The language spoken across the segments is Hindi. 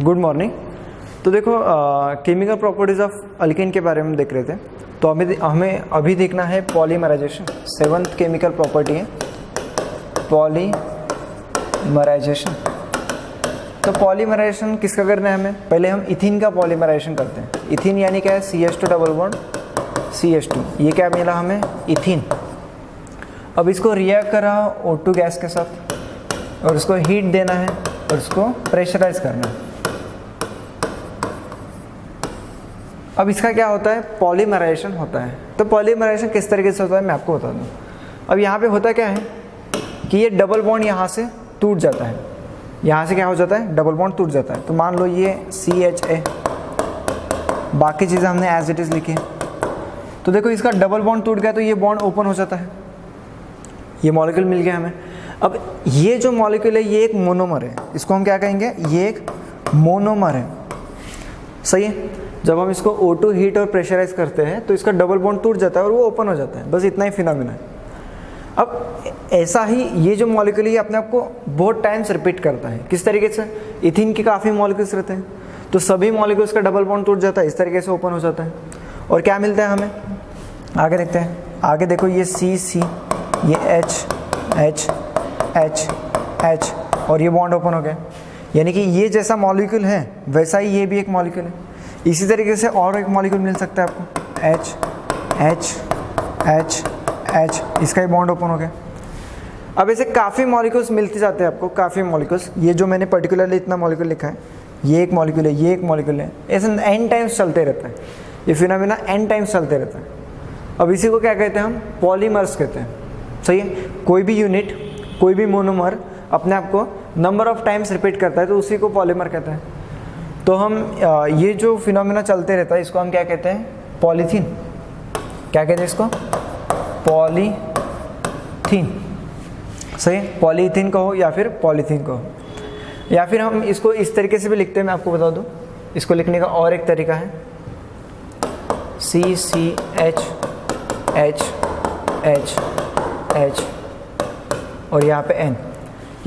Good morning. तो देखो केमिकल प्रॉपर्टीज़ ऑफ अल्केन के बारे में देख रहे थे। तो हमें अभी देखना है पॉलीमराइजेशन। 7th केमिकल प्रॉपर्टी है पॉलीमराइजेशन। तो पॉलीमराइजेशन किसका करना है हमें? पहले हम इथीन का पॉलीमराइजेशन करते हैं। इथीन यानी क्या है? CH2 double bond CH2। ये क्या मिला हमें? इथीन। अब इसको रिएक्ट करा O2 गैस के साथ और इसको हीट देना है और इसको प्रेशराइज करना है। अब इसका क्या होता है? पॉलीमराइजेशन होता है। तो पॉलीमराइजेशन किस तरीके से होता है मैं आपको बता दूँ। अब यहाँ पे होता क्या है कि ये डबल बॉन्ड यहाँ से टूट जाता है। यहाँ से क्या हो जाता है? डबल बॉन्ड टूट जाता है। तो मान लो ये CHA, बाकी चीज़ें हमने एज इट इज़ लिखी है। तो देखो इसका डबल बॉन्ड टूट गया तो ये बॉन्ड ओपन हो जाता है, ये मॉलिक्यूल मिल गया हमें। अब ये जो मॉलिक्यूल है ये एक मोनोमर है। इसको हम क्या कहेंगे? ये एक मोनोमर है। सही है। जब हम इसको O2 हीट और प्रेशराइज करते हैं तो इसका डबल बॉन्ड टूट जाता है और वो ओपन हो जाता है। बस इतना ही फिनोमेना है। अब ऐसा ही ये जो मॉलिक्यूल है ये अपने आप को बहुत टाइम्स रिपीट करता है। किस तरीके से? इथीन के काफ़ी मॉलिक्यूल्स रहते हैं तो सभी मॉलिक्यूल्स का डबल बॉन्ड टूट जाता है, इस तरीके से ओपन हो जाता है। और क्या मिलता है हमें? आगे देखते हैं। आगे देखो ये C ये H और ये बॉन्ड ओपन हो गया। यानी कि ये जैसा मॉलिक्यूल है वैसा ही ये भी एक मॉलिक्यूल है। इसी तरीके से और एक मॉलिक्यूल मिल सकता है आपको H, इसका ही बॉन्ड ओपन हो गया। अब ऐसे काफ़ी मॉलिक्यूल्स मिलते जाते हैं आपको, काफ़ी मॉलिक्यूल्स। ये जो मैंने पर्टिकुलरली इतना मॉलिक्यूल लिखा है, ये एक मॉलिक्यूल है, ये एक मॉलिक्यूल है। ऐसे n टाइम्स चलते रहता है ये फिनोमेना, n टाइम्स चलते रहता है। अब इसी को क्या कहते हैं? हम पॉलीमर्स कहते हैं। सही है। कोई भी यूनिट, कोई भी मोनोमर अपने आप को नंबर ऑफ टाइम्स रिपीट करता है तो उसी को पॉलीमर कहते हैं। तो हम ये जो फिनोमेना चलते रहता है इसको हम क्या कहते हैं? पॉलीथीन। क्या कहते हैं इसको? पॉलीथीन। सही है। पॉलीथीन कहो या फिर पॉलीथीन कहो, या फिर हम इसको इस तरीके से भी लिखते हैं। मैं आपको बता दूं, इसको लिखने का और एक तरीका है CCH H और यहाँ पे N।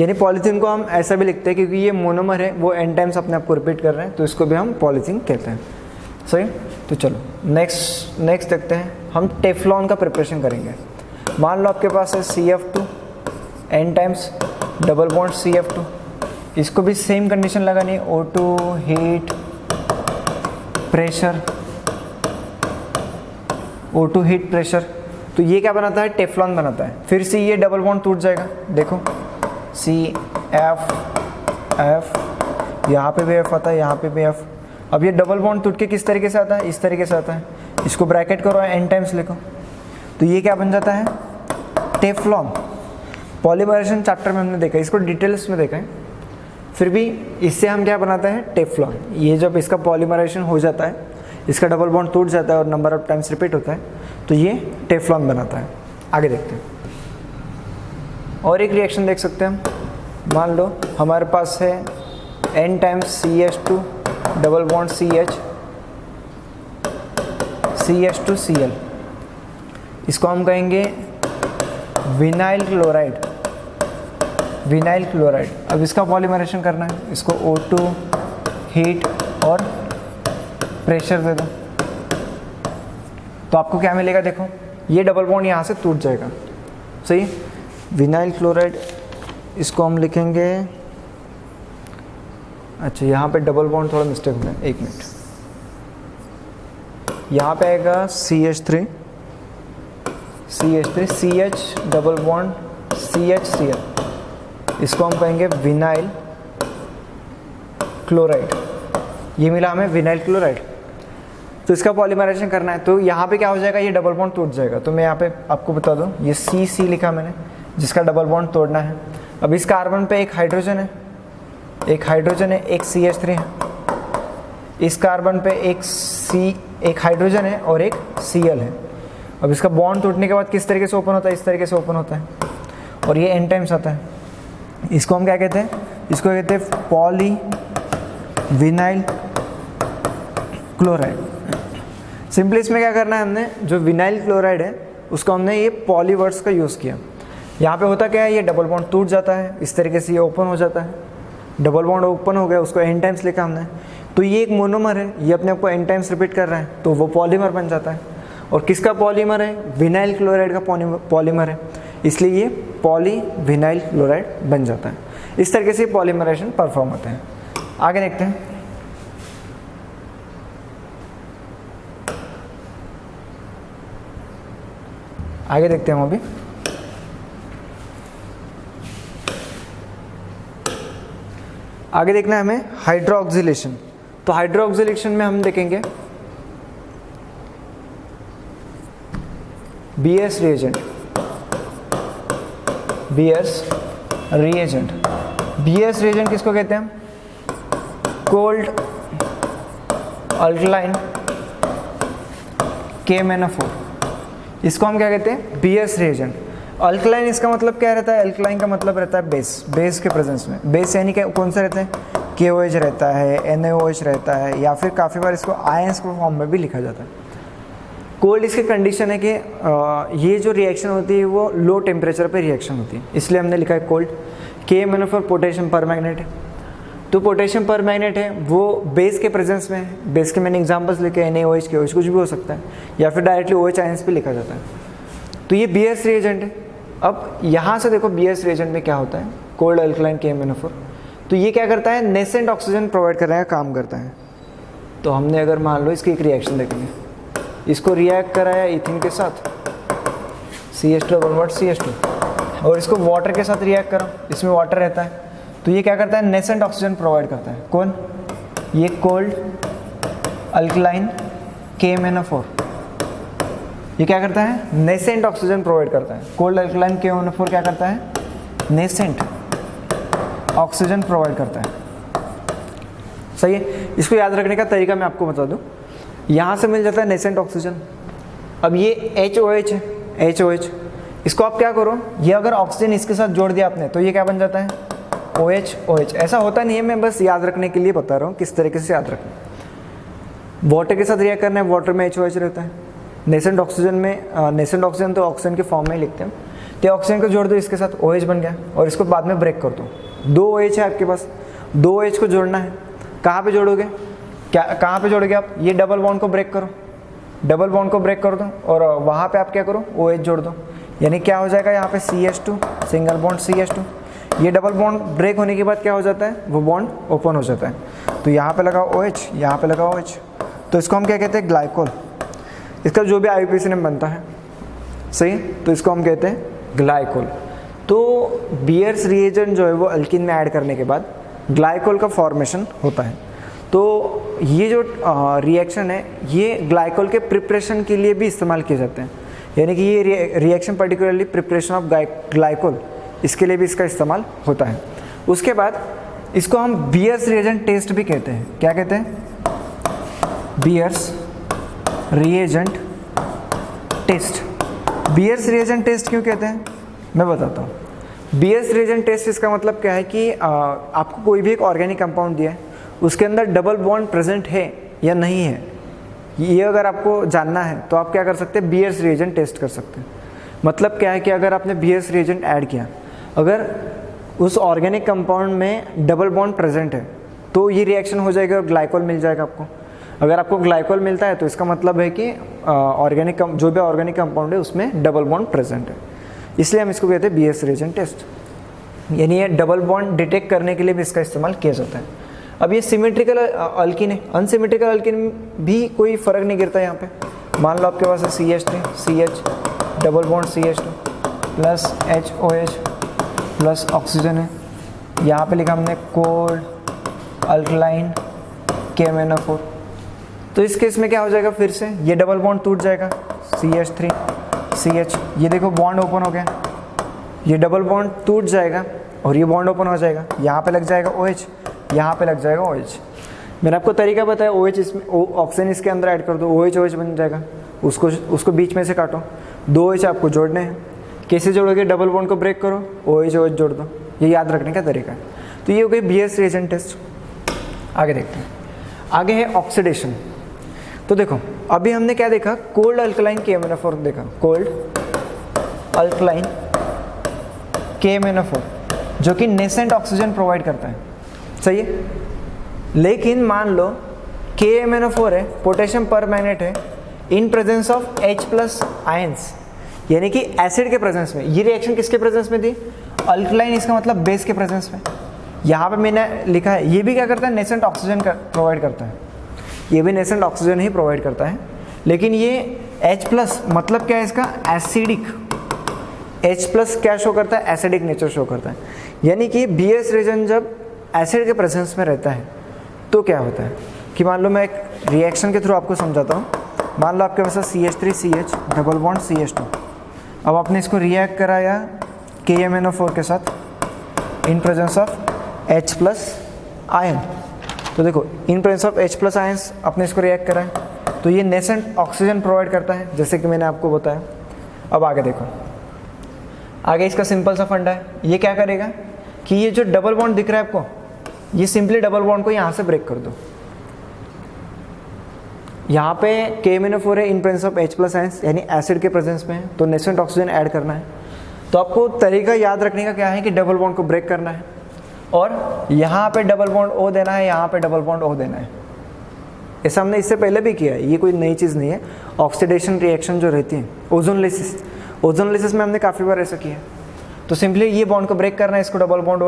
यानी पॉलीथीन को हम ऐसा भी लिखते हैं क्योंकि ये मोनोमर है, वो n टाइम्स अपने आप को रिपीट कर रहे हैं तो इसको भी हम पॉलीथीन कहते हैं। सही। तो चलो नेक्स्ट देखते हैं। हम टेफ्लॉन का प्रिपरेशन करेंगे। मान लो आपके पास है CF2 n times double bond CF2। इसको भी सेम कंडीशन लगानी है, O2 heat pressure, O2 heat pressure. तो ये क्या बनाता है? टेफ्लॉन बनाता है। फिर से ये डबल बॉन्ड टूट जाएगा। देखो CF, यहाँ पे भी F आता है, यहाँ पे भी F। अब ये डबल बॉन्ड टूट के किस तरीके से आता है? इस तरीके से आता है। इसको ब्रैकेट करो, n टाइम्स लिखो तो ये क्या बन जाता है? टेफ्लॉन। पॉलीमराइजेशन चैप्टर में हमने देखा, इसको डिटेल्स में देखा है। फिर भी इससे हम क्या बनाते हैं? टेफ्लॉन। ये जब इसका पॉलीमराइजेशन हो जाता है, इसका डबल बॉन्ड टूट जाता है और नंबर ऑफ टाइम्स रिपीट होता है तो ये टेफ्लॉन बनाता है। आगे देखते हैं। और एक रिएक्शन देख सकते हैं हम। मान लो हमारे पास है n times CH2 double bond CH2Cl। इसको हम कहेंगे विनाइल क्लोराइड। अब इसका पॉलीमराइजेशन करना है। इसको O2 हीट और प्रेशर दे दो तो आपको क्या मिलेगा? देखो ये डबल बॉन्ड यहाँ से टूट जाएगा। सही। विनाइल क्लोराइड, इसको हम लिखेंगे, अच्छा यहाँ पे डबल बॉन्ड थोड़ा मिस्टेक हो गया, एक मिनट। यहाँ पे आएगा CH3 CH double bond CHCl। इसको हम कहेंगे विनाइल क्लोराइड। ये मिला हमें विनाइल क्लोराइड। तो इसका पॉलीमराइजेशन करना है तो यहाँ पे क्या हो जाएगा? ये डबल बॉन्ड टूट जाएगा। तो मैं यहाँ पे आपको बता दूँ, ये CC लिखा मैंने, जिसका डबल बॉन्ड तोड़ना है। अब इस कार्बन पे एक हाइड्रोजन है, एक CH3 है। इस कार्बन पे एक हाइड्रोजन है और एक Cl है। अब इसका बॉन्ड टूटने के बाद किस तरीके से ओपन होता है? इस तरीके से ओपन होता है और ये n टाइम्स आता है। इसको हम क्या कहते हैं? इसको कहते हैं पॉलीविनाइल क्लोराइड। सिंपली इसमें क्या करना है? हमने जो विनाइल क्लोराइड है उसको हमने ये पॉलीवर्ड्स का यूज़ किया। यहाँ पे होता क्या है? ये डबल बॉन्ड टूट जाता है, इस तरीके से ये ओपन हो जाता है। डबल बॉन्ड ओपन हो गया, उसको n टाइम्स लिखा हमने, तो ये एक मोनोमर है, ये अपने आप को n टाइम्स रिपीट कर रहा है, तो वो पॉलीमर बन जाता है। और किसका पॉलीमर है? विनाइल क्लोराइड का पॉलीमर है, इसलिए ये पॉली विनाइल क्लोराइड बन जाता है। इस तरीके से पॉलीमराइजेशन परफॉर्म होता है। आगे देखते हैं। आगे देखते हैं हम अभी। आगे देखना है हमें हाइड्रोक्सिलेशन। तो हाइड्रोक्सिलेशन में हम देखेंगे बीएस रिएजेंट। बीएस रिएजेंट किसको कहते हैं? कोल्ड अल्कलाइन KMnO4, इसको हम क्या कहते हैं? BS reagent. अल्कलाइन इसका मतलब क्या रहता है? अल्कलाइन का मतलब रहता है बेस के प्रेजेंस में। बेस यानी कि कौन सा रहता है? KOH रहता है, NaOH रहता है, या फिर काफ़ी बार इसको आयंस के फॉर्म में भी लिखा जाता है। कोल्ड इसकी कंडीशन है कि ये जो रिएक्शन होती है वो लो टेम्परेचर पे रिएक्शन होती है, इसलिए हमने लिखा है कोल्ड। KMnO4 पोटेशियम परमैंगनेट है, तो पोटेशियम परमैंगनेट है वो बेस के प्रेजेंस में है। बेस के मैंने एग्जांपल्स लिखे NaOH, KOH, कुछ भी हो सकता है, या फिर डायरेक्टली OH आयंस पे लिखा जाता है। तो ये BS रिएजेंट है। अब यहाँ से देखो BS रिएजेंट में क्या होता है? कोल्ड अल्कलाइन KMnO4, तो ये क्या करता है? नेसेंट ऑक्सीजन प्रोवाइड करने का काम करता है। तो हमने अगर मान लो इसकी एक रिएक्शन देखेंगे, इसको रिएक्ट कराया इथिन के साथ CH2 और इसको वाटर के साथ रिएक्ट करो, इसमें वाटर रहता है, तो ये क्या करता है? नेसेंट ऑक्सीजन प्रोवाइड करता है। कौन? ये कोल्ड अल्कलाइन KMnO4, ये क्या करता है? नेसेंट ऑक्सीजन प्रोवाइड करता है। कोल्ड अल्कलाइन KMnO4 क्या करता है? नेसेंट ऑक्सीजन प्रोवाइड करता है। सही है। इसको याद रखने का तरीका मैं आपको बता दूं। यहाँ से मिल जाता है नेसेंट ऑक्सीजन। अब ये HOH है, HOH, इसको आप क्या करो, ये अगर ऑक्सीजन इसके साथ जोड़ दिया आपने तो ये क्या बन जाता है? OH। ऐसा होता नहीं है, मैं बस याद रखने के लिए बता रहा हूँ किस तरीके से याद रखना। वाटर के साथ रिएक्ट करना है, वाटर में HOH रहता है। नेसेंट ऑक्सीजन में नेसेंट ऑक्सीजन तो ऑक्सीजन के फॉर्म में ही लिखते हैं, तो ऑक्सीजन को जोड़ दो इसके साथ, OH बन गया, और इसको बाद में ब्रेक कर दो। 2 OH है आपके पास, 2 OH को जोड़ना है। कहाँ पे जोड़ोगे? कहाँ पे जोड़ोगे आप? ये डबल बॉन्ड को ब्रेक करो, डबल बॉन्ड को ब्रेक कर दो, और वहाँ पे आप क्या करो? OH जोड़ दो, यानी क्या हो जाएगा यहाँ पे? CH2, single bond CH2। ये डबल बॉन्ड ब्रेक होने के बाद क्या हो जाता है? वो बॉन्ड ओपन हो जाता है, तो यहाँ पे लगा OH, यहाँ पे लगा OH, तो इसको हम क्या कहते हैं? ग्लाइकोल। इसका जो भी IUPAC नेम बनता है, सही, तो इसको हम कहते हैं ग्लाइकोल। तो बीयर्स रिएजेंट जो है वो अल्किन में ऐड करने के बाद ग्लाइकोल का फॉर्मेशन होता है। तो ये जो रिएक्शन है ये ग्लाइकोल के प्रिपरेशन के लिए भी इस्तेमाल किए जाते हैं, यानी कि ये reaction particularly preparation of glycol, इसके लिए भी इसका इस्तेमाल होता है। उसके बाद इसको हम बीयर्स रिएजेंट टेस्ट भी कहते हैं। क्या कहते हैं? Baeyer's reagent test. Baeyer's reagent test क्यों कहते हैं मैं बताता हूँ। बीयर्स रिएजेंट टेस्ट इसका मतलब क्या है कि आपको कोई भी एक ऑर्गेनिक कंपाउंड दिया है, उसके अंदर डबल बॉन्ड प्रेजेंट है या नहीं है, ये अगर आपको जानना है तो आप क्या कर सकते हैं? बीयर्स रिएजेंट टेस्ट कर सकते हैं। मतलब क्या है कि अगर आपने बीयर्स रिएजेंट ऐड किया, अगर उस ऑर्गेनिक कंपाउंड में डबल बॉन्ड प्रेजेंट है तो ये रिएक्शन हो जाएगा और ग्लाइकोल मिल जाएगा आपको। अगर आपको ग्लाइकोल मिलता है तो इसका मतलब है कि ऑर्गेनिक जो भी ऑर्गेनिक कंपाउंड है उसमें डबल बॉन्ड प्रेजेंट है, इसलिए हम इसको कहते हैं बीयर्स रिएजेंट टेस्ट। यानी ये डबल बॉन्ड डिटेक्ट करने के लिए भी इसका इस्तेमाल किया जाता है। अब ये सिमेट्रिकल अल्किन है, अनसिमेट्रिकल अल्किन भी कोई फ़र्क नहीं गिरता यहाँ पे। मान लो आपके पास है CH3 CH double bond CH2 plus HOH plus oxygen है, यहाँ पे लिखा हमने कोल्ड अल्कलाइन KMnO4। तो इस केस में क्या हो जाएगा? फिर से ये डबल बॉन्ड टूट जाएगा, CH3 CH, ये देखो बॉन्ड ओपन हो गया, ये डबल बॉन्ड टूट जाएगा और ये बॉन्ड ओपन हो जाएगा, यहाँ पे लग जाएगा OH, यहाँ पे लग जाएगा OH। मैंने आपको तरीका बताया, OH इसमें ऑक्सीजन इसके अंदर ऐड कर दो, OH बन जाएगा, उसको बीच में से काटो, 2 OH आपको जोड़ने हैं। कैसे जोड़ोगे? डबल बॉन्ड को ब्रेक करो, OH जोड़ दो, ये याद रखने का तरीका है। तो ये हो गई बीयर्स रिएजेंट टेस्ट। आगे देखते हैं, आगे है ऑक्सीडेशन। तो देखो अभी हमने क्या देखा? कोल्ड अल्कलाइन KMnO4 देखा, कोल्ड अल्कलाइन KMnO4 जो कि नेसेंट ऑक्सीजन प्रोवाइड करता है। सही है। लेकिन मान लो KMnO4 है, पोटेशियम पर मैग्नेट है, in presence of H plus ions, यानी कि एसिड के प्रेजेंस में। ये रिएक्शन किसके प्रेजेंस में थी? अल्कलाइन, इसका मतलब बेस के प्रेजेंस में। यहाँ पे मैंने लिखा है, ये भी क्या करता है? नेसेंट ऑक्सीजन प्रोवाइड करता है, ये भी नेसेंट ऑक्सीजन ही प्रोवाइड करता है। लेकिन ये H प्लस मतलब क्या है इसका? एसिडिक। H प्लस क्या शो करता है? एसिडिक नेचर शो करता है। यानी कि BS रीजन जब एसिड के प्रेजेंस में रहता है तो क्या होता है कि मान लो मैं एक रिएक्शन के थ्रू आपको समझाता हूँ। मान लो आपके पास CH3CH डबल बॉन्ड CH2। अब आपने इसको रिएक्ट कराया KMnO4 के साथ in presence of H plus ion. तो देखो in presence of H plus ions आपने इसको रिएक्ट करा है, तो ये नेसेंट ऑक्सीजन प्रोवाइड करता है, जैसे कि मैंने आपको बताया। अब आगे देखो, आगे इसका सिंपल सा फंडा है। ये क्या करेगा कि ये जो डबल बॉन्ड दिख रहा है आपको, ये सिंपली डबल बॉन्ड को यहाँ से ब्रेक कर दो। यहाँ पे KMnO4 है in presence of H plus ions, यानी एसिड के प्रेजेंस में है, तो नेसेंट ऑक्सीजन ऐड करना है। तो आपको तरीका याद रखने का क्या है कि डबल बॉन्ड को ब्रेक करना है और यहाँ पे डबल बॉन्ड O देना है, यहाँ पे डबल बॉन्ड O देना है। ऐसा हमने इससे पहले भी किया है, ये कोई नई चीज़ नहीं है। ऑक्सीडेशन रिएक्शन जो रहती है, ओजोनलिसिस में हमने काफ़ी बार ऐसा किया है। तो सिंपली ये बॉन्ड को ब्रेक करना है, इसको डबल बॉन्ड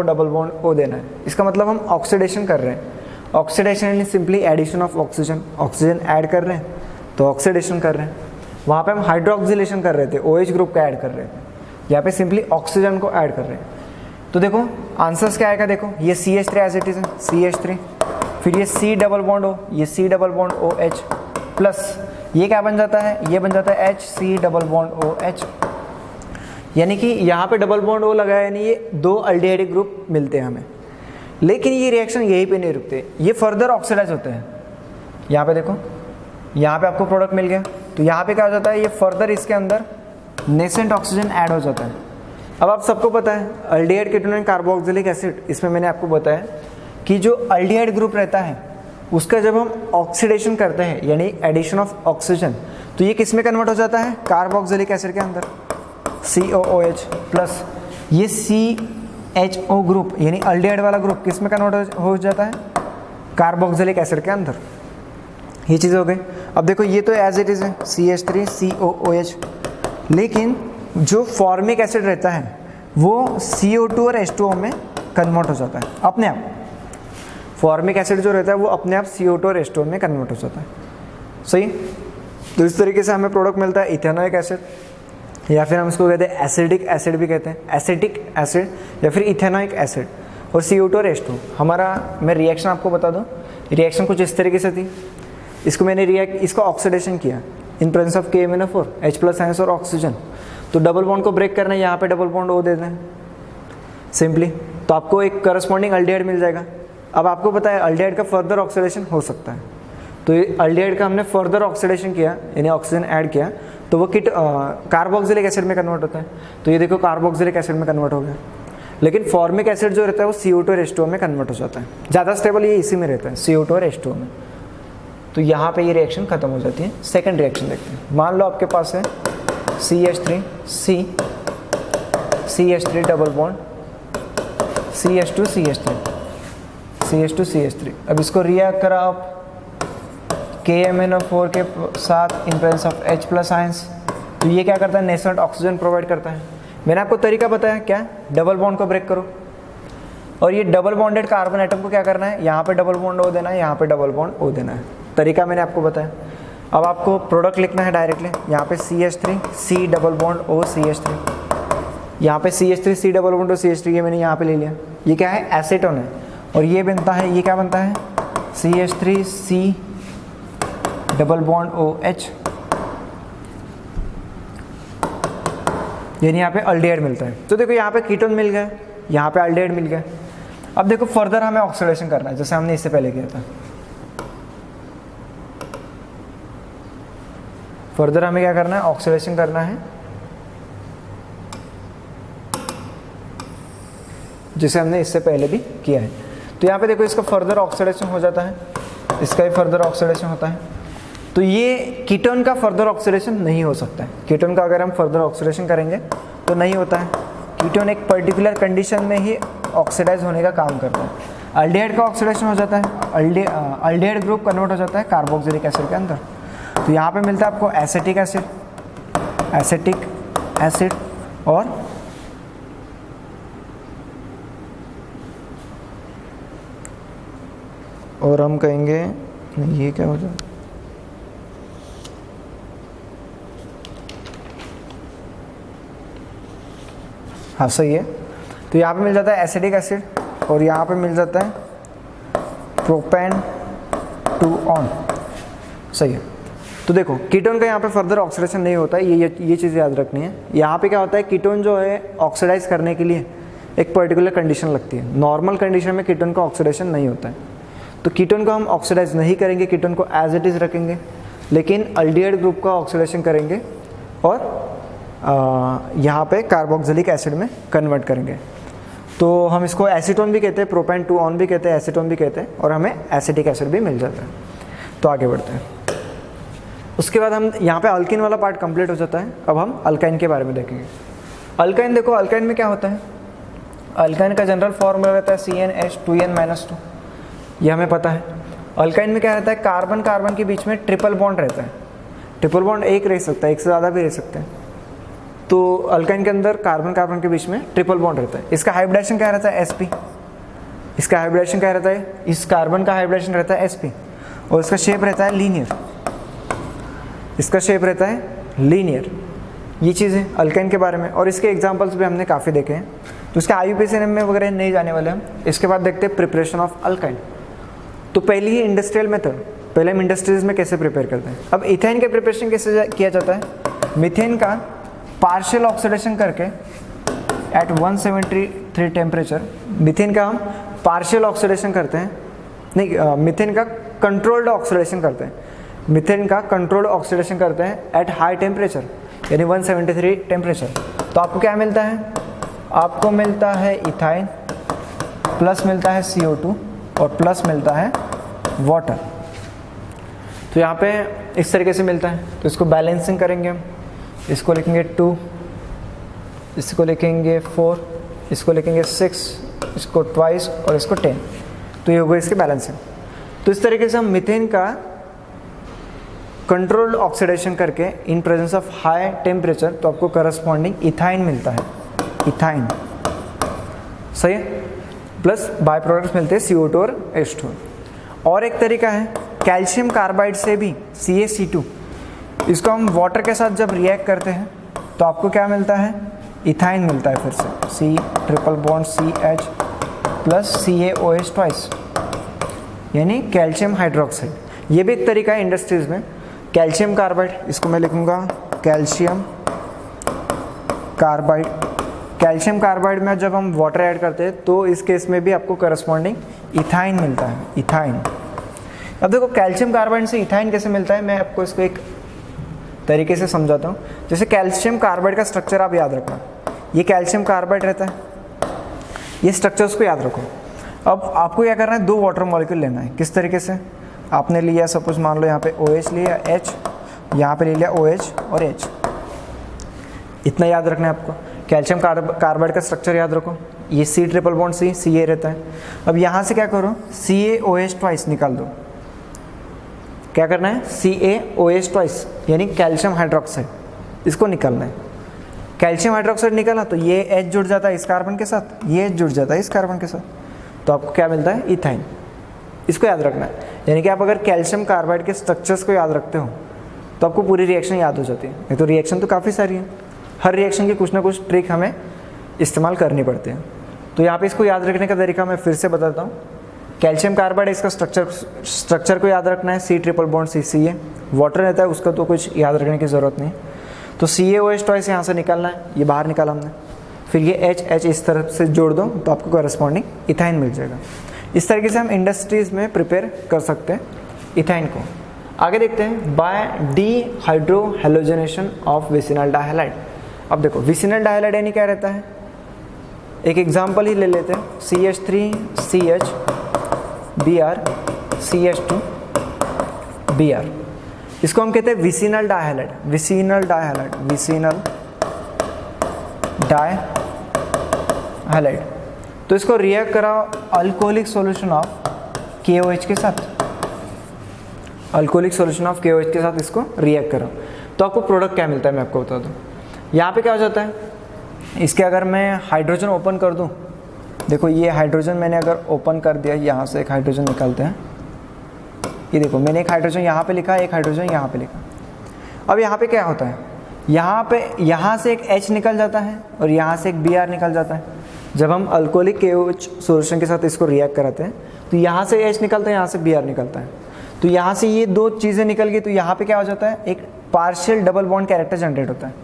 O देना है। इसका मतलब हम ऑक्सीडेशन कर रहे हैं। ऑक्सीडेशन यानी simply addition of oxygen, oxygen add कर रहे हैं तो ऑक्सीडेशन कर रहे हैं। वहाँ पे हम हाइड्रोक्सिलेशन कर रहे थे, OH ग्रुप का ऐड कर रहे थे, यहाँ पे सिंपली ऑक्सीजन को ऐड कर रहे हैं। तो देखो आंसर्स क्या आएगा, देखो ये CH3 एज इट इज है, CH3, फिर ये C डबल बॉन्ड O, ये C double bond OH plus ये क्या बन जाता है? ये बन जाता है HC डबल बॉन्ड OH। यानी कि यहाँ पे डबल बॉन्ड O लगा है, यानी ये दो अल्डिहाइड ग्रुप मिलते हैं हमें। लेकिन ये रिएक्शन यहीं पे नहीं रुकते, ये फर्दर ऑक्सीडाइज होते हैं। यहाँ पे देखो, यहाँ पे आपको प्रोडक्ट मिल गया, तो यहाँ पे क्या हो जाता है? ये फर्दर इसके अंदर नेसेंट ऑक्सीजन ऐड हो जाता है। अब आप सबको पता है aldehyde ketone and carboxylic acid, इसमें मैंने आपको बताया कि जो अल्डिहाइड ग्रुप रहता है उसका जब हम ऑक्सीडेशन करते हैं यानी एडिशन ऑफ ऑक्सीजन, तो ये किस में कन्वर्ट हो जाता है? कार्बोक्सिलिक एसिड के अंदर, COOH प्लस। ये CHO ग्रुप यानी अल्डिहाइड वाला ग्रुप किस में कन्वर्ट हो जाता है? कार्बोक्सिलिक एसिड के अंदर। ये चीज़ हो गई। अब देखो ये तो एज इट इज है CH3 COOH, लेकिन जो फॉर्मिक एसिड रहता है वो CO2 और H2O में कन्वर्ट हो जाता है अपने आप। फॉर्मिक एसिड जो रहता है वो अपने आप CO2 और H2O में कन्वर्ट हो जाता है। सही। तो इस तरीके से हमें प्रोडक्ट मिलता है इथेनोइक एसिड, या फिर हम इसको कहते हैं एसिडिक एसिड भी कहते हैं, एसिटिक एसिड या फिर इथेनोइक एसिड, और CO2 और H2। हमारा मैं रिएक्शन आपको बता दूं, रिएक्शन कुछ इस तरीके से थी। इसको मैंने इसको ऑक्सीडेशन किया in presence of KMnO4 H plus ions और ऑक्सीजन। तो डबल बॉन्ड को ब्रेक करना है, यहाँ पे डबल बॉन्ड O दे दें सिंपली, तो आपको एक करस्पॉन्डिंग अल्डिहाइड मिल जाएगा। अब आपको पता है अल्डिहाइड का फर्दर ऑक्सीडेशन हो सकता है, तो ये अल्डिहाइड का हमने फर्दर ऑक्सीडेशन किया यानी ऑक्सीजन ऐड किया, तो वो कार्बोक्सिलिक एसिड में कन्वर्ट होता है। तो ये देखो कार्बोक्सिलिक एसिड में कन्वर्ट हो गया। लेकिन फॉर्मिक एसिड जो रहता है वो CO2 और H2O में कन्वर्ट हो जाता है। ज़्यादा स्टेबल ये इसी में रहता है, CO2 और H2O में। तो यहाँ पे ये रिएक्शन खत्म हो जाती है। सेकंड रिएक्शन देखते हैं। मान लो आपके पास है CH3 CH3 double bond CH2 CH3। अब इसको रिएक्ट करा आप KMnO4 के साथ in presence of H plus ions, तो ये क्या करता है? नेसेंट ऑक्सीजन प्रोवाइड करता है। मैंने आपको तरीका बताया क्या? डबल बॉन्ड को ब्रेक करो, और ये डबल बॉन्डेड कार्बन एटम को क्या करना है? यहाँ पे डबल बॉन्ड O देना है, यहाँ पे डबल बॉन्ड O देना है। तरीका मैंने आपको बताया। अब आपको प्रोडक्ट लिखना है डायरेक्टली। यहाँ पे CH3 C double bond O CH3, यहाँ पे CH3 C double bond O CH3, ये मैंने यहाँ पे ले लिया। ये क्या है? एसीटोन है, और ये बनता है, ये क्या बनता है? CH3 C double bond OH, यानी यहाँ पे अल्डिहाइड मिलता है। तो देखो यहाँ पे कीटोन मिल गया, यहाँ पे अल्डिहाइड मिल गया। अब देखो फर्दर हमें ऑक्सीडेशन करना है, जैसे हमने इससे पहले किया था। फर्दर हमें क्या करना है? ऑक्सीडेशन करना है, जिसे हमने इससे पहले भी किया है। तो यहाँ पे देखो इसका फर्दर ऑक्सीडेशन हो जाता है, इसका भी फर्दर ऑक्सीडेशन होता है। तो ये कीटोन का फर्दर ऑक्सीडेशन नहीं हो सकता है। कीटोन का अगर हम फर्दर ऑक्सीडेशन करेंगे तो नहीं होता है। कीटोन एक पर्टिकुलर कंडीशन में ही ऑक्सीडाइज होने का काम करता है। अल्डिहाइड का ऑक्सीडेशन हो जाता है, अल्डिहाइड ग्रुप कन्वर्ट हो जाता है कार्बोक्सिलिक एसिड के अंदर। तो यहाँ पे मिलता है आपको एसिटिक एसिड और हम कहेंगे नहीं, ये क्या हो जाए, हाँ सही है। तो यहाँ पे मिल जाता है एसिडिक एसिड और यहाँ पे मिल जाता है प्रोपेन 2 ऑन, सही है। तो देखो कीटोन का यहाँ पे फर्दर ऑक्सीडेशन नहीं होता है, ये चीज़ याद रखनी है। यहाँ पे क्या होता है, कीटोन जो है ऑक्सीडाइज करने के लिए एक पर्टिकुलर कंडीशन लगती है। नॉर्मल कंडीशन में कीटोन का ऑक्सीडेशन नहीं होता है, तो कीटोन को हम ऑक्सीडाइज नहीं करेंगे, कीटोन को एज इट इज़ रखेंगे, लेकिन अल्डिहाइड ग्रुप का ऑक्सीडेशन करेंगे और यहाँ पे कार्बोक्सिलिक एसिड में कन्वर्ट करेंगे। तो हम इसको एसीटोन भी कहते हैं, प्रोपेन 2 ऑन भी कहते हैं, एसीटोन भी कहते हैं, और हमें एसिटिक एसिड भी मिल जाता है। तो आगे बढ़ते हैं। उसके बाद हम यहाँ पे अल्किन वाला पार्ट कंप्लीट हो जाता है। अब हम अल्काइन के बारे में देखेंगे। अल्काइन देखो, अल्काइन में क्या होता है, अल्काइन का जनरल फॉर्मूला रहता है CnH2n-2, ये हमें पता है। अल्काइन में क्या रहता है, कार्बन कार्बन के बीच में ट्रिपल बॉन्ड रहता है। ट्रिपल बॉन्ड एक रह सकता है, एक से ज़्यादा भी रह सकते हैं। तो अल्काइन के अंदर कार्बन कार्बन के बीच में ट्रिपल बॉन्ड रहता है। इसका हाइब्रिडेशन क्या रहता है, sp। इसका हाइब्रिडेशन क्या रहता है, इस कार्बन का हाइब्रिडेशन रहता है sp, और इसका शेप रहता है लीनियर। इसका शेप रहता है लीनियर। ये चीज़ें अल्काइन के बारे में, और इसके एग्जांपल्स भी हमने काफ़ी देखे हैं। तो इसके IUPAC में वगैरह नहीं जाने वाले हम। इसके बाद देखते हैं प्रिपरेशन ऑफ अल्काइन। तो पहली ही इंडस्ट्रियल मेथड, पहले हम इंडस्ट्रीज में कैसे प्रिपेयर करते हैं। अब इथेन के प्रिपरेशन कैसे किया जाता है, मीथेन का पार्शियल ऑक्सीडेशन करके एट 173 टेम्परेचर, मीथेन का हम पार्शियल ऑक्सीडेशन करते हैं, नहीं मीथेन का कंट्रोल्ड ऑक्सीडेशन करते हैं। मीथेन का कंट्रोल्ड ऑक्सीडेशन करते हैं एट हाई टेम्परेचर, यानी 173 टेम्परेचर। तो आपको क्या मिलता है, आपको मिलता है इथाइन, प्लस मिलता है CO2 और प्लस मिलता है वाटर। तो यहाँ पे इस तरीके से मिलता है। तो इसको बैलेंसिंग करेंगे हम, इसको लिखेंगे 2, इसको लिखेंगे 4, इसको लिखेंगे 6, इसको ट्वाइस और इसको 10। तो ये होगा इसके बैलेंसिंग। तो इस तरीके से हम मीथेन का कंट्रोल्ड ऑक्सीडेशन करके in presence of high temperature, तो आपको करस्पॉन्डिंग इथाइन मिलता है, इथाइन, सही है। प्लस बाय प्रोडक्ट्स मिलते हैं CO2 और H2। और एक तरीका है कैल्शियम कार्बाइड से भी CaC2, इसको हम वाटर के साथ जब रिएक्ट करते हैं तो आपको क्या मिलता है, इथाइन मिलता है। फिर से C triple bond CH plus CaOH twice, यानी कैल्शियम हाइड्रोक्साइड। ये भी एक तरीका है इंडस्ट्रीज में। कैल्शियम कार्बाइड, इसको मैं लिखूँगा कैल्शियम कार्बाइड। कैल्शियम कार्बाइड में जब हम वाटर ऐड करते हैं तो इस केस में भी आपको करस्पॉन्डिंग इथाइन मिलता है, इथाइन। अब देखो कैल्शियम कार्बाइड से इथाइन कैसे मिलता है, मैं आपको इसको एक तरीके से समझाता हूँ। जैसे कैल्शियम कार्बाइड का स्ट्रक्चर आप याद रखना, ये कैल्शियम कार्बाइड रहता है, ये स्ट्रक्चर्स को याद रखो। अब आपको क्या करना है, 2 वाटर मॉलिक्यूल लेना है। किस तरीके से, आपने लिया सपोज मान लो यहाँ पे OH लिया, H, यहाँ पे ले लिया OH और H, इतना याद रखना है आपको। कैल्शियम कार्बाइड का स्ट्रक्चर याद रखो, ये C triple bond C, Ca रहता है। अब यहाँ से क्या करो, CaOH ट्वाइस निकाल दो। क्या करना है, CaOH ट्वाइस यानी कैल्शियम हाइड्रोक्साइड, इसको निकालना है। कैल्शियम हाइड्रोक्साइड निकाला तो ये H जुड़ जाता है इस कार्बन के साथ, ये H जुड़ जाता है इस कार्बन के साथ, तो आपको क्या मिलता है, इथाइन। इसको याद रखना है। यानी कि आप अगर कैल्शियम कार्बाइड के स्ट्रक्चर्स को याद रखते हो तो आपको पूरी रिएक्शन याद हो जाती है। नहीं तो रिएक्शन तो काफ़ी सारी है, हर रिएक्शन की कुछ ना कुछ ट्रिक हमें इस्तेमाल करनी पड़ती है। तो यहाँ पे इसको याद रखने का तरीका मैं फिर से बताता हूँ। कैल्शियम कार्बाइड, इसका स्ट्रक्चर को याद रखना है, C triple bond C, Ca। Water रहता है उसका तो कुछ याद रखने की ज़रूरत नहीं। तो CaOH ट्वाइस यहाँ से निकालना है, ये बाहर निकाला हमने। फिर ये H इस तरफ से जोड़ दो तो आपको करस्पॉन्डिंग इथाइन मिल जाएगा। इस तरीके से हम इंडस्ट्रीज में प्रिपेयर कर सकते हैं इथाइन को। आगे देखते हैं बाय डीहाइड्रोहेलोजनेशन ऑफ विसिनल डाइहैलाइड। अब देखो विसिनल डाइहैलाइड यानी क्या रहता है, एक एग्जांपल ही ले लेते हैं, CH3CH Br CH2 Br, इसको हम कहते हैं विसिनल डाइहैलाइड। विसिनल डाइहैलाइड तो इसको रिएक्ट कराओ अल्कोहलिक सॉल्यूशन ऑफ KOH के साथ, अल्कोहलिक सॉल्यूशन ऑफ KOH के साथ इसको रिएक्ट करो तो आपको प्रोडक्ट क्या मिलता है मैं आपको बता दूँ। यहाँ पे क्या हो जाता है, इसके अगर मैं हाइड्रोजन ओपन कर दूँ, देखो ये हाइड्रोजन मैंने अगर ओपन कर दिया, यहाँ से एक हाइड्रोजन निकालते हैं, ये देखो मैंने एक हाइड्रोजन यहाँ पे लिखा, एक हाइड्रोजन यहाँ पे लिखा। अब यहाँ पे क्या होता है, यहाँ से एक H निकल जाता है और यहाँ से एक Br निकल जाता है। जब हम अल्कोहलिक KOH सॉल्यूशन के साथ इसको रिएक्ट कराते हैं तो यहाँ से H निकलता है, यहाँ से Br निकलता है, तो यहाँ से ये दो चीज़ें निकल गई, तो यहाँ पे क्या हो जाता है, एक partial double bond character generate होता है।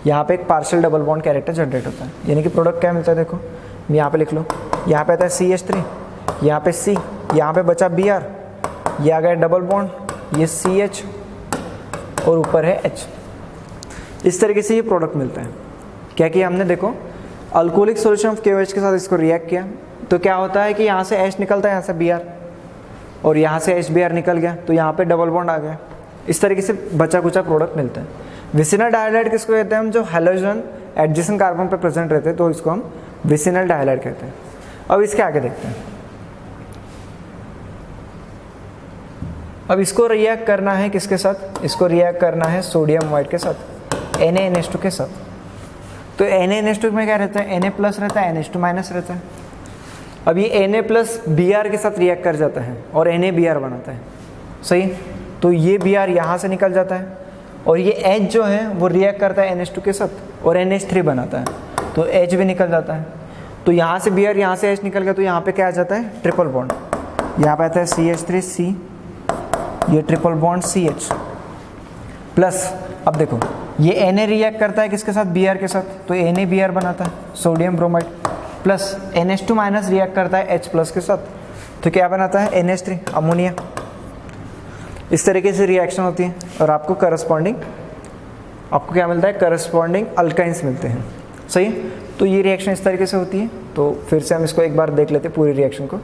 यहाँ पे एक partial double bond character generate होता है, यानी कि प्रोडक्ट क्या मिलता है, देखो यहाँ पे लिख लो, यहाँ पे आता है CH3, यहाँ पे C, यहाँ पे बचा Br, ये आ गया डबल बॉन्ड, ये CH और ऊपर है H। इस तरीके से ये प्रोडक्ट मिलता है। क्या किया हमने, देखो अल्कोहलिक सॉल्यूशन ऑफ KOH के साथ इसको रिएक्ट किया तो क्या होता है कि यहाँ से H निकलता है, यहाँ से Br, और यहाँ से HBr निकल गया तो यहाँ पे डबल बॉन्ड आ गया। इस तरीके से बचा कुचा प्रोडक्ट मिलता है। विसिनल डायहाइड किसको कहते हैं हम, जो हैलोजन एडजेसेंट कार्बन पे प्रेजेंट रहते हैं तो इसको हम विसिनल डायहाइड कहते हैं। अब इसके आगे देखते हैं। अब इसको रिएक्ट करना है किसके साथ, इसको रिएक्ट करना है सोडियम ब्रोमाइड के साथ, NaNH2 के साथ। तो NaNH2 में क्या रहता है, Na प्लस रहता है, NH2 माइनस रहता है। अब ये Na प्लस Br के साथ रिएक्ट कर जाता है और NaBr बनाता है, सही। तो ये Br यहाँ से निकल जाता है और ये H जो है वो रिएक्ट करता है NH2 के साथ और NH3 बनाता है, तो H भी निकल जाता है। तो यहाँ से Br, यहाँ से H निकल गया तो यहाँ पे क्या आ जाता है, ट्रिपल बॉन्ड। यहाँ पे आता है CH3C, ये ट्रिपल बॉन्ड CH प्लस। अब देखो ये Na रिएक्ट करता है किसके साथ, Br के साथ, तो NaBr बनाता है sodium bromide, plus NH2 minus react करता है H प्लस के साथ, तो क्या बनाता है NH3 अमोनिया। इस तरीके से रिएक्शन होती है और आपको करस्पॉन्डिंग, आपको क्या मिलता है, करस्पॉन्डिंग अल्काइंस मिलते हैं, सही। तो ये रिएक्शन इस तरीके से होती है। तो फिर से हम इसको एक बार देख लेते हैं पूरी रिएक्शन को।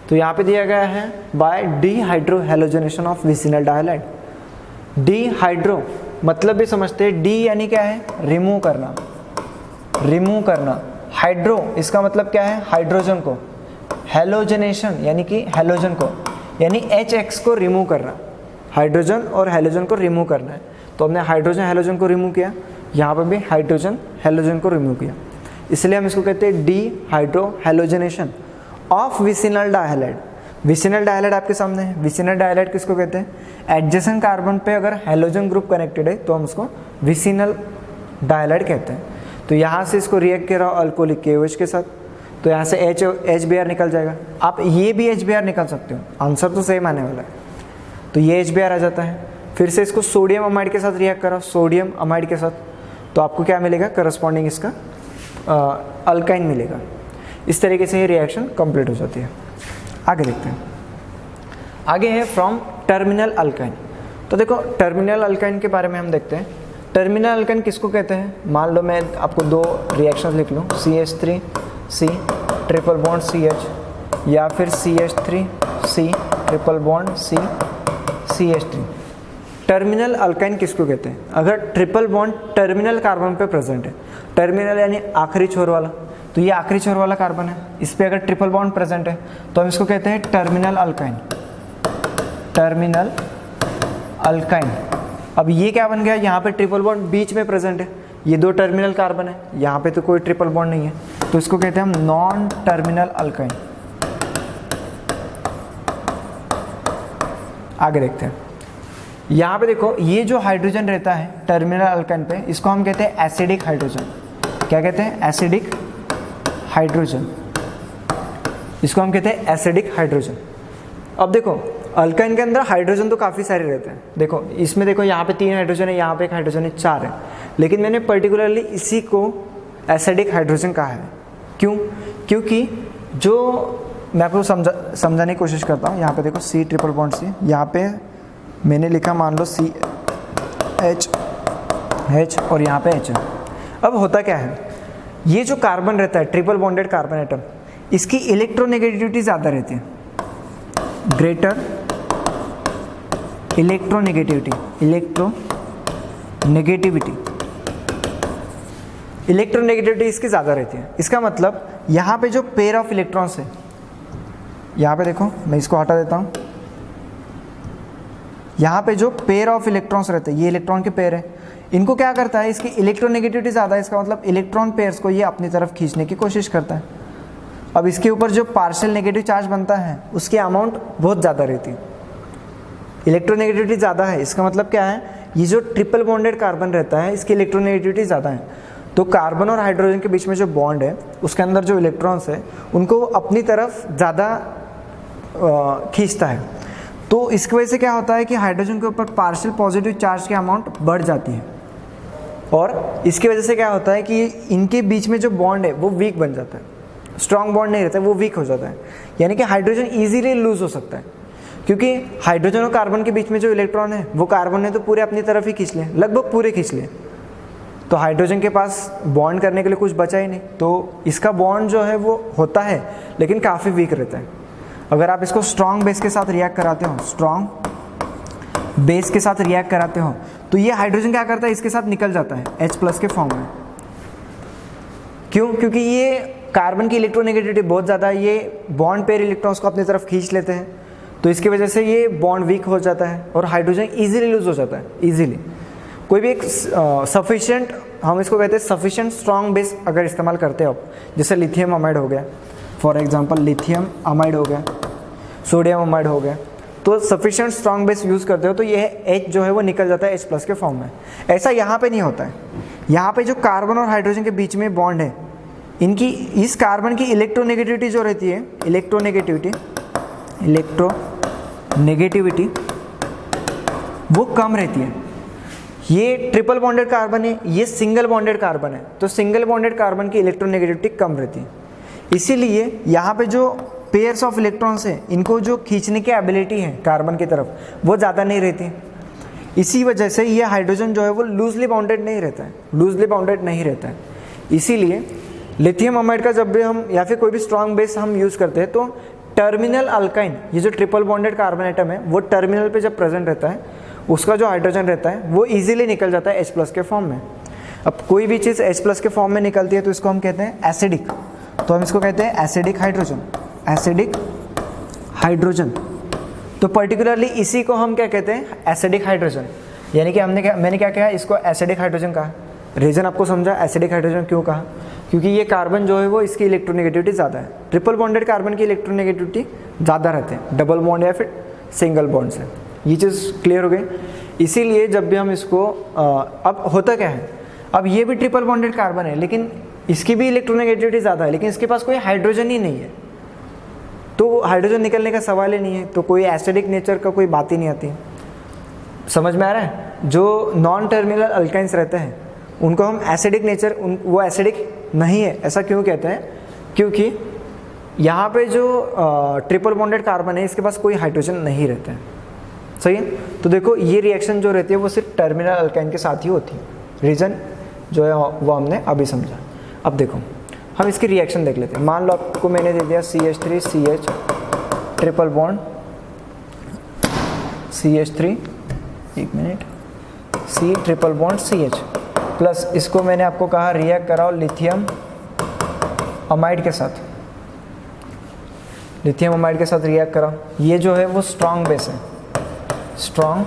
तो यहाँ पे दिया गया है by dehydrohalogenation of vicinal डायहाइड। डिहाइड्रो मतलब भी समझते हैं, डी यानी क्या है, रिमूव करना, रिमूव करना। हाइड्रो इसका मतलब क्या है, हाइड्रोजन को, हैलोजनेशन यानी कि हैलोजन को, यानी HX को रिमूव करना, हाइड्रोजन और हैलोजन को रिमूव करना है। तो हमने हाइड्रोजन हैलोजन को रिमूव किया, यहाँ पर भी हाइड्रोजन हैलोजन को रिमूव किया, इसलिए हम इसको कहते हैं डिहाइड्रो हैलोजनेशन ऑफ विसिनल डायहाइड। विसिनल डायहाइड आपके सामने है। विसिनल डायहाइड किसको कहते हैं, एडजेसेंट कार्बन पे अगर हैलोजन ग्रुप कनेक्टेड है तो हम उसको विसिनल डायहाइड कहते हैं। तो यहाँ से इसको रिएक्ट करा अल्कोहलिक KOH के साथ, तो यहाँ से HBr निकल जाएगा। आप ये भी HBr निकाल सकते हो, आंसर तो सेम आने वाला है। तो ये HBr आ जाता है। फिर से इसको सोडियम अमाइड के साथ रिएक्ट करा, सोडियम अमाइड के साथ, तो आपको क्या मिलेगा, करस्पॉन्डिंग इसका अल्काइन मिलेगा। इस तरीके से ये रिएक्शन कंप्लीट हो जाती है। आगे देखते हैं। आगे है फ्रॉम टर्मिनल अल्काइन। तो देखो टर्मिनल अल्काइन के बारे में हम देखते हैं। टर्मिनल अल्काइन किसको कहते हैं, मान लो मैं आपको दो रिएक्शंस लिख लूँ, CH3C ट्रिपल बॉन्ड CH या फिर CH3C triple bond CH3। Terminal alkyne किसको कहते हैं, अगर ट्रिपल बॉन्ड टर्मिनल कार्बन पे प्रेजेंट है, टर्मिनल यानी आखिरी छोर वाला, तो ये आखिरी छोर वाला कार्बन है, इस पे अगर ट्रिपल बॉन्ड प्रेजेंट है तो हम इसको कहते हैं टर्मिनल अल्काइन, टर्मिनल अल्काइन। अब ये क्या बन गया, यहाँ पे ट्रिपल बॉन्ड बीच में प्रेजेंट है, ये दो टर्मिनल कार्बन है, यहाँ पे तो कोई ट्रिपल बॉन्ड नहीं है, तो इसको कहते हैं हम नॉन टर्मिनल अल्काइन। आगे देखते हैं। यहाँ पे देखो ये जो हाइड्रोजन रहता है टर्मिनल अल्काइन पे, इसको हम कहते हैं एसिडिक हाइड्रोजन। क्या कहते हैं, एसिडिक हाइड्रोजन, इसको हम कहते हैं एसिडिक हाइड्रोजन। अब देखो अल्काइन के अंदर हाइड्रोजन तो काफ़ी सारे रहते हैं, देखो इसमें देखो यहाँ पे 3 हाइड्रोजन है, यहाँ पे 1 हाइड्रोजन है, 4 है, लेकिन मैंने पर्टिकुलरली इसी को एसिडिक हाइड्रोजन कहा है। क्यों, क्योंकि जो मैं आपको समझाने की कोशिश करता हूँ। यहाँ पे देखो C ट्रिपल बॉन्ड C, यहाँ पे मैंने लिखा मान लो CH और यहाँ पे H है। अब होता क्या है, ये जो कार्बन रहता है ट्रिपल बॉन्डेड कार्बन एटम, इसकी इलेक्ट्रोनेगेटिविटी ज़्यादा रहती है, ग्रेटर इलेक्ट्रोनेगेटिविटी, इलेक्ट्रोनेगेटिविटी इसकी ज़्यादा रहती है। इसका मतलब यहाँ पे जो पेयर ऑफ इलेक्ट्रॉन्स है, यहाँ पे देखो मैं इसको हटा देता हूँ, यहाँ पे जो पेयर ऑफ इलेक्ट्रॉन्स रहते हैं, ये इलेक्ट्रॉन के पेयर है, इनको क्या करता है, इसकी इलेक्ट्रोनेगेटिविटी ज़्यादा है, इसका मतलब इलेक्ट्रॉन पेयर्स को ये अपनी तरफ खींचने की कोशिश करता है। अब इसके ऊपर जो पार्शियल नेगेटिव चार्ज बनता है उसकी अमाउंट बहुत ज़्यादा रहती है, इलेक्ट्रोनेगेटिविटी ज़्यादा है। इसका मतलब क्या है, ये जो ट्रिपल बॉन्डेड कार्बन रहता है इसकी इलेक्ट्रोनेगेटिविटी ज़्यादा है, तो कार्बन और हाइड्रोजन के बीच में जो बॉन्ड है उसके अंदर जो इलेक्ट्रॉन्स है उनको अपनी तरफ ज़्यादा खींचता है। तो इसकी वजह से क्या होता है कि हाइड्रोजन के ऊपर पार्शियल पॉजिटिव चार्ज की अमाउंट बढ़ जाती है, और इसकी वजह से क्या होता है कि इनके बीच में जो बॉन्ड है वो वीक बन जाता है, स्ट्रॉन्ग बॉन्ड नहीं रहता है, वो वीक हो जाता है। यानी कि हाइड्रोजन ईजिली लूज हो सकता है, क्योंकि हाइड्रोजन और कार्बन के बीच में जो इलेक्ट्रॉन है वो कार्बन ने तो पूरे अपनी तरफ ही खींच लिए, लगभग पूरे खींच लिए, तो हाइड्रोजन के पास बॉन्ड करने के लिए कुछ बचा ही नहीं। तो इसका बॉन्ड जो है वो होता है लेकिन काफ़ी वीक रहता है। अगर आप इसको स्ट्रॉन्ग बेस के साथ रिएक्ट कराते हो, स्ट्रॉन्ग बेस के साथ रिएक्ट कराते हो, तो ये हाइड्रोजन क्या करता है, इसके साथ निकल जाता है H+ के फॉर्म में। क्यों? क्योंकि ये कार्बन की इलेक्ट्रोनेगेटिविटी बहुत ज़्यादा है, ये बॉन्ड पेयर इलेक्ट्रॉन्स को अपनी तरफ खींच लेते हैं, तो इसकी वजह से ये बॉन्ड वीक हो जाता है और हाइड्रोजन ईजिली लूज हो जाता है। ईजिली कोई भी एक सफिशिएंट, हम इसको कहते हैं सफिशिएंट स्ट्रॉन्ग बेस अगर इस्तेमाल करते हो आप, जैसे लिथियम अमाइड हो गया, फॉर एग्जांपल लिथियम अमाइड हो गया, सोडियम अमाइड हो गया, तो सफिशिएंट स्ट्रॉन्ग बेस यूज़ करते हो तो ये H जो है वो निकल जाता है H+ के फॉर्म में। ऐसा यहाँ पे नहीं होता है, यहाँ पे जो कार्बन और हाइड्रोजन के बीच में बॉन्ड है, इनकी इस कार्बन की इलेक्ट्रोनेगेटिविटी जो रहती है, इलेक्ट्रोनेगेटिविटी वो कम रहती है। ये ट्रिपल बॉन्डेड कार्बन है, ये सिंगल बॉन्डेड कार्बन है, तो सिंगल बॉन्डेड कार्बन की इलेक्ट्रोनेगेटिविटी कम रहती है। इसीलिए यहाँ पे जो पेयर्स ऑफ इलेक्ट्रॉन्स है इनको जो खींचने की एबिलिटी है कार्बन की तरफ वो ज़्यादा नहीं रहती। इसी वजह से ये हाइड्रोजन जो है वो लूजली बाउंडेड नहीं रहता है, इसीलिए लिथियम अमाइड का जब भी हम या फिर कोई भी स्ट्रॉन्ग बेस हम यूज़ करते हैं तो टर्मिनल अल्काइन, ये जो ट्रिपल बॉन्डेड कार्बन एटम है वो टर्मिनल पे जब प्रेजेंट रहता है उसका जो हाइड्रोजन रहता है वो इजीली निकल जाता है H+ के फॉर्म में। अब कोई भी चीज़ H+ के फॉर्म में निकलती है तो इसको हम कहते हैं एसिडिक, तो हम इसको कहते हैं एसिडिक हाइड्रोजन। तो पर्टिकुलरली इसी को हम क्या कहते हैं, एसिडिक हाइड्रोजन। यानी कि मैंने क्या कहा, इसको एसिडिक हाइड्रोजन कहा। रीज़न आपको समझा एसिडिक हाइड्रोजन क्यों कहा, क्योंकि ये कार्बन जो है वो इसकी इलेक्ट्रोनेगेटिविटी ज़्यादा है, ट्रिपल बॉन्डेड कार्बन की इलेक्ट्रोनेगेटिविटी ज़्यादा रहते हैं डबल बॉन्ड या फिर सिंगल बॉन्ड से। ये चीज़ क्लियर हो गई। इसीलिए जब भी हम इसको अब होता क्या है, अब ये भी ट्रिपल बॉन्डेड कार्बन है लेकिन इसकी भी इलेक्ट्रोनेगेटिविटी ज़्यादा है, लेकिन इसके पास कोई हाइड्रोजन ही नहीं है, तो हाइड्रोजन निकलने का सवाल ही नहीं है, तो कोई एसिडिक नेचर का कोई बात ही नहीं आती। समझ में आ रहा है? जो नॉन टर्मिनल अल्काइंस रहते हैं उनको हम एसिडिक नेचर, वो एसिडिक नहीं है ऐसा क्यों कहते हैं, क्योंकि यहाँ पे जो ट्रिपल बॉन्डेड कार्बन है इसके पास कोई हाइड्रोजन नहीं रहता है। सही है? तो देखो ये रिएक्शन जो रहती है वो सिर्फ टर्मिनल अल्काइन के साथ ही होती है। रीज़न जो है वो हमने अभी समझा। अब देखो हम इसकी रिएक्शन देख लेते हैं। मान लो आपको मैंने दे दिया CH3CH ट्रिपल बॉन्ड CH3, एक minute, C triple bond CH plus इसको मैंने आपको कहा रिएक्ट कराओ लिथियम अमाइड के साथ, लिथियम अमाइड के साथ रिएक्ट कराओ। ये जो है वो स्ट्रॉन्ग बेस है, स्ट्रॉन्ग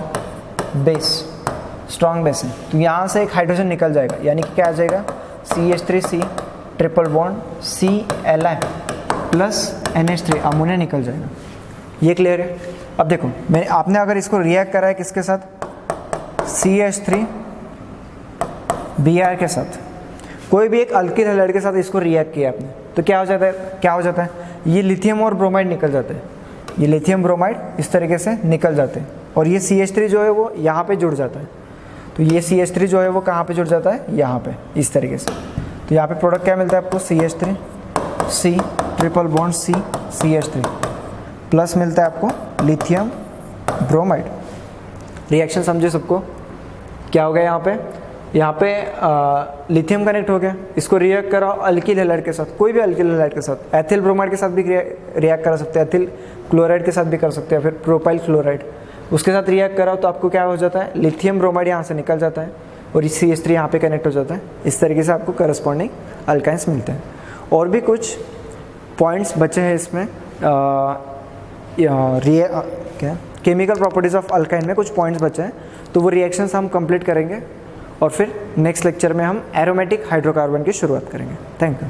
बेस है, तो यहाँ से एक हाइड्रोजन निकल जाएगा, यानी कि क्या आ जाएगा CH3C triple bond Cli plus NH3 ammonia निकल जाएगा। ये क्लियर है? अब देखो आपने अगर इसको रिएक्ट करा है किसके साथ, CH3Br के साथ, कोई भी एक अल्किल हैलाइड के साथ इसको रिएक्ट किया आपने, तो क्या हो जाता है, ये लिथियम और ब्रोमाइड निकल जाते हैं, ये लिथियम ब्रोमाइड इस तरीके से निकल जाते हैं, और ये CH3 जो है वो यहाँ पे जुड़ जाता है। तो ये CH3 जो है वो कहाँ पे जुड़ जाता है, यहाँ पे इस तरीके से। तो यहाँ पे प्रोडक्ट क्या मिलता है आपको, CH3C triple bond C CH3 plus मिलता है आपको लिथियम ब्रोमाइड। रिएक्शन समझे सबको? क्या हो गया यहाँ पे लिथियम कनेक्ट हो गया, इसको रिएक्ट कराओ अल्किल हैलाइड के साथ, कोई भी अल्किल हैलाइड के साथ, एथिल ब्रोमाइड के साथ भी रिएक्ट करा सकते हैं, एथिल क्लोराइड के साथ भी कर सकते हैं, फिर प्रोपाइल क्लोराइड, उसके साथ रिएक्ट कराओ तो आपको क्या हो जाता है, लिथियम ब्रोमाइड यहाँ से निकल जाता है, और CH3 यहाँ पे कनेक्ट हो जाता है। इस तरीके से आपको करस्पॉन्डिंग अल्काइंस मिलते हैं। और भी कुछ पॉइंट्स बचे हैं इसमें, क्या केमिकल प्रॉपर्टीज़ ऑफ अल्काइन में कुछ पॉइंट्स बचे हैं, तो वो रिएक्शंस हम कंप्लीट करेंगे और फिर नेक्स्ट लेक्चर में हम एरोमेटिक हाइड्रोकार्बन की शुरुआत करेंगे। Thank you.